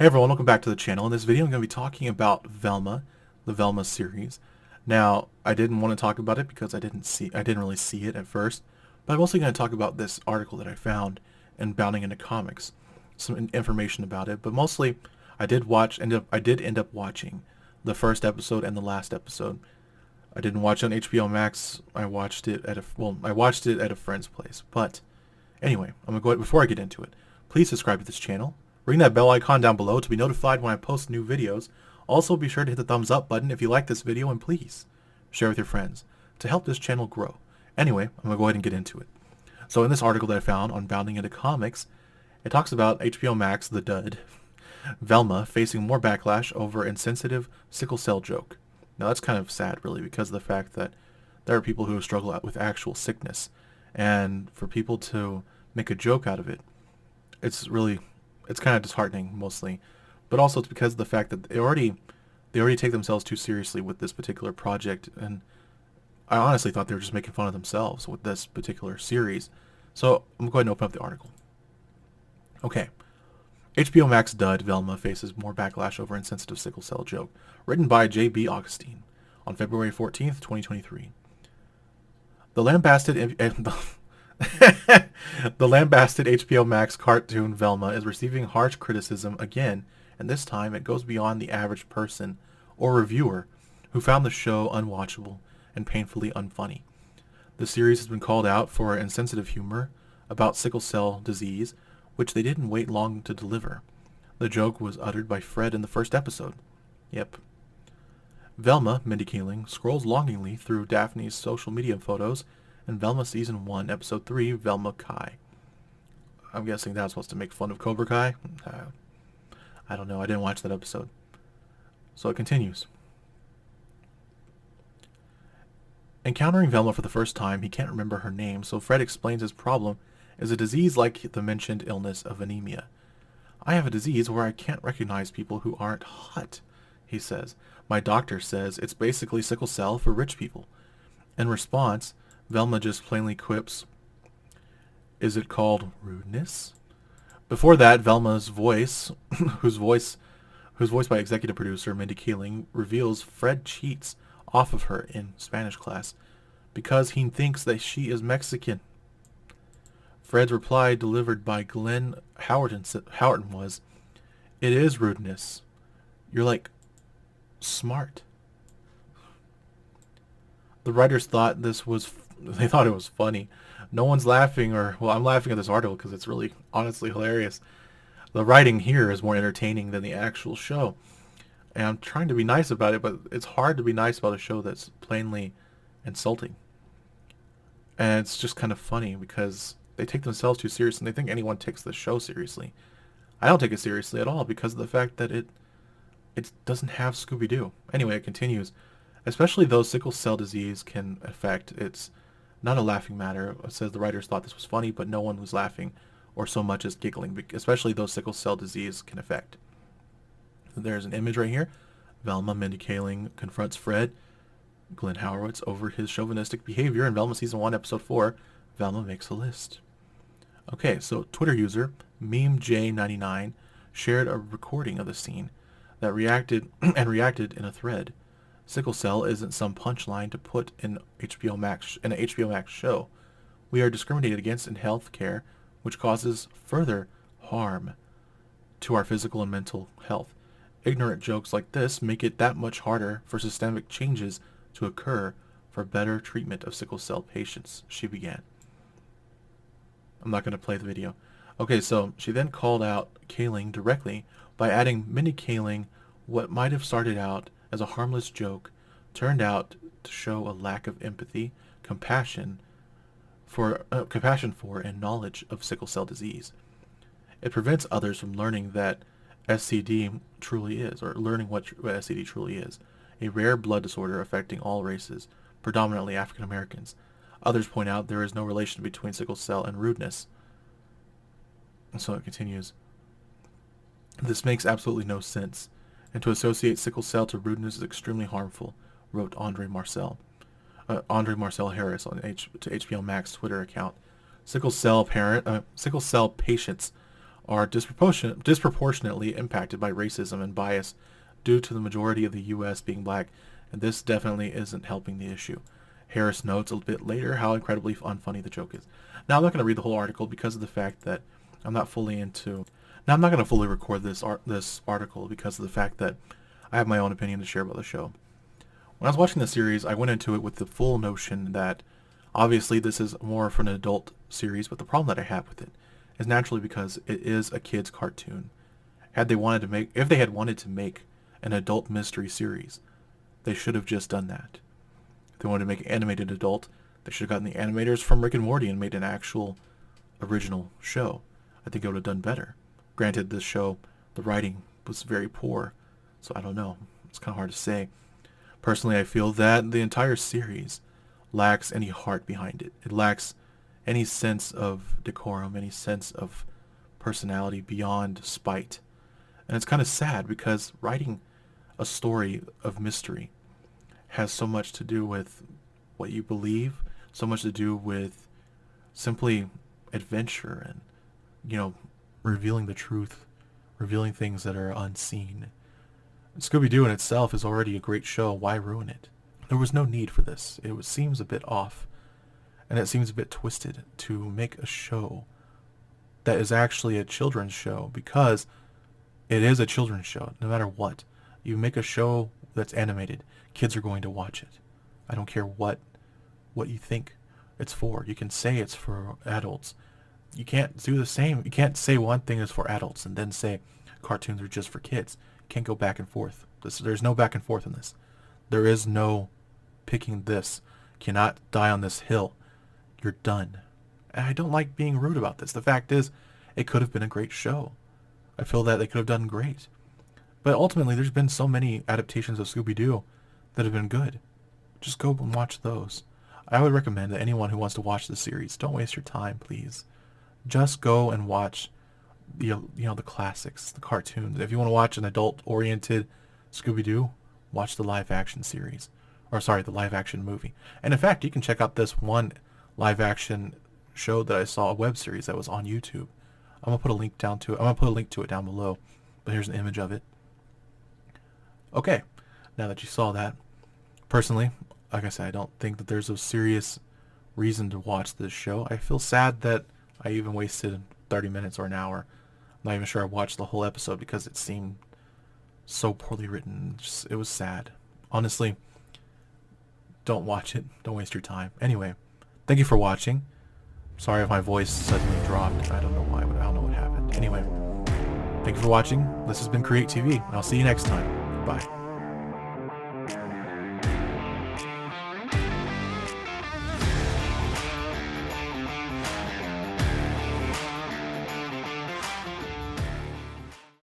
Hey everyone, welcome back to the channel. In this video I'm going to be talking about Velma, the Velma series. Now, I didn't want to talk about it because I didn't really see it at first, but I'm also going to talk about this article that I found in Bounding into Comics, some information about it, but mostly I did end up watching the first episode and the last episode. I didn't watch it on HBO Max. I watched it at a friend's place. But anyway, I'm going to go ahead, before I get into it, please subscribe to this channel. Ring that bell icon down below to be notified when I post new videos. Also, be sure to hit the thumbs up button if you like this video, and please share with your friends to help this channel grow. Anyway, I'm going to go ahead and get into it. So in this article that I found on Bounding into Comics, it talks about HBO Max, the dud, Velma facing more backlash over insensitive sickle cell joke. Now that's kind of sad, really, because of the fact that there are people who struggle with actual sickness, and for people to make a joke out of it, it's kind of disheartening mostly, but also it's because of the fact that they already take themselves too seriously with this particular project, and I honestly thought they were just making fun of themselves with this particular series. So I'm going to go ahead and open up the article. Okay. HBO Max dud Velma faces more backlash over insensitive sickle cell joke. Written by J.B. Augustine on February 14th, 2023. The lambasted the lambasted HBO Max cartoon Velma is receiving harsh criticism again, and this time it goes beyond the average person or reviewer who found the show unwatchable and painfully unfunny. The series has been called out for insensitive humor about sickle cell disease, which they didn't wait long to deliver. The joke was uttered by Fred in the first episode. Yep. Velma, Mindy Kaling, scrolls longingly through Daphne's social media photos in Velma Season 1, Episode 3, Velma Kai. I'm guessing that's supposed to make fun of Cobra Kai? I don't know, I didn't watch that episode. So it continues. Encountering Velma for the first time, he can't remember her name, so Fred explains his problem is a disease like the mentioned illness of anemia. I have a disease where I can't recognize people who aren't hot, he says. My doctor says it's basically sickle cell for rich people. In response, Velma just plainly quips, "Is it called rudeness?" Before that, Velma's voice, whose voiced by executive producer Mindy Kaling, reveals Fred cheats off of her in Spanish class because he thinks that she is Mexican. Fred's reply, delivered by Glenn Howerton, was, "It is rudeness. You're like smart." The writers thought they thought it was funny. No one's laughing, well, I'm laughing at this article because it's really honestly hilarious. The writing here is more entertaining than the actual show. And I'm trying to be nice about it, but it's hard to be nice about a show that's plainly insulting. And it's just kind of funny because they take themselves too seriously, and they think anyone takes the show seriously. I don't take it seriously at all because of the fact that it doesn't have Scooby-Doo. Anyway, it continues. Especially though sickle cell disease can affect, it's not a laughing matter. It says the writers thought this was funny, but no one was laughing or so much as giggling, especially though sickle cell disease can affect. There's an image right here. Velma, Mindy Kaling confronts Fred, Glenn Howerton, over his chauvinistic behavior in Velma Season 1, Episode 4, Velma makes a list. Okay, so Twitter user MemeJ99 shared a recording of the scene that reacted in a thread. Sickle cell isn't some punchline to put in an HBO Max show. We are discriminated against in health care, which causes further harm to our physical and mental health. Ignorant jokes like this make it that much harder for systemic changes to occur for better treatment of sickle cell patients, she began. I'm not going to play the video. Okay, so she then called out Kaling directly by adding Mindy Kaling, what might have started out as a harmless joke turned out to show a lack of empathy, compassion for and knowledge of sickle cell disease. It prevents others from learning that SCD truly is, or learning what SCD truly is, a rare blood disorder affecting all races, predominantly African Americans. Others point out there is no relation between sickle cell and rudeness. And so it continues. This makes absolutely no sense, and to associate sickle cell to rudeness is extremely harmful, wrote Andre Marcel Harris to HBO Max Twitter account. Sickle cell patients are disproportionately impacted by racism and bias due to the majority of the U.S. being black, and this definitely isn't helping the issue. Harris notes a bit later how incredibly unfunny the joke is. Now I'm not going to read the whole article because of the fact that I'm not fully into. Now I'm not going to fully record this article because of the fact that I have my own opinion to share about the show. When I was watching the series, I went into it with the full notion that obviously this is more for an adult series, but the problem that I have with it is naturally because it is a kids cartoon. If they had wanted to make an adult mystery series, they should have just done that. If they wanted to make an animated adult, they should have gotten the animators from Rick and Morty and made an actual original show. I think it would have done better. Granted, this show, the writing was very poor, so I don't know. It's kind of hard to say. Personally, I feel that the entire series lacks any heart behind it. It lacks any sense of decorum, any sense of personality beyond spite. And it's kind of sad because writing a story of mystery has so much to do with what you believe, so much to do with simply adventure and, revealing the truth, revealing things that are unseen. Scooby-Doo in itself is already a great show. Why ruin it? There was no need for this. Seems a bit off, and it seems a bit twisted to make a show that is actually a children's show, because it is a children's show. No matter what, you make a show that's animated, kids are going to watch it. I don't care what you think it's for. You can say it's for adults. You can't do the same. You can't say one thing is for adults and then say cartoons are just for kids. You can't go back and forth. There's no back and forth in this. There is no picking this. Cannot die on this hill. You're done. And I don't like being rude about this. The fact is, it could have been a great show. I feel that they could have done great. But ultimately, there's been so many adaptations of Scooby-Doo that have been good. Just go and watch those. I would recommend that anyone who wants to watch the series, don't waste your time, please. Just go and watch the classics, the cartoons. If you want to watch an adult-oriented Scooby-Doo, watch the live-action series. Or sorry, the live-action movie. And in fact, you can check out this one live-action show that I saw, a web series that was on YouTube. I'm gonna put a link to it down below. But here's an image of it. Okay, now that you saw that, personally, like I said, I don't think that there's a serious reason to watch this show. I feel sad that I even wasted 30 minutes or an hour. I'm not even sure I watched the whole episode because it seemed so poorly written. It was sad. Honestly, don't watch it. Don't waste your time. Anyway, thank you for watching. Sorry if my voice suddenly dropped. I don't know why. I don't know what happened. Anyway, thank you for watching. This has been Create TV, and I'll see you next time. Bye.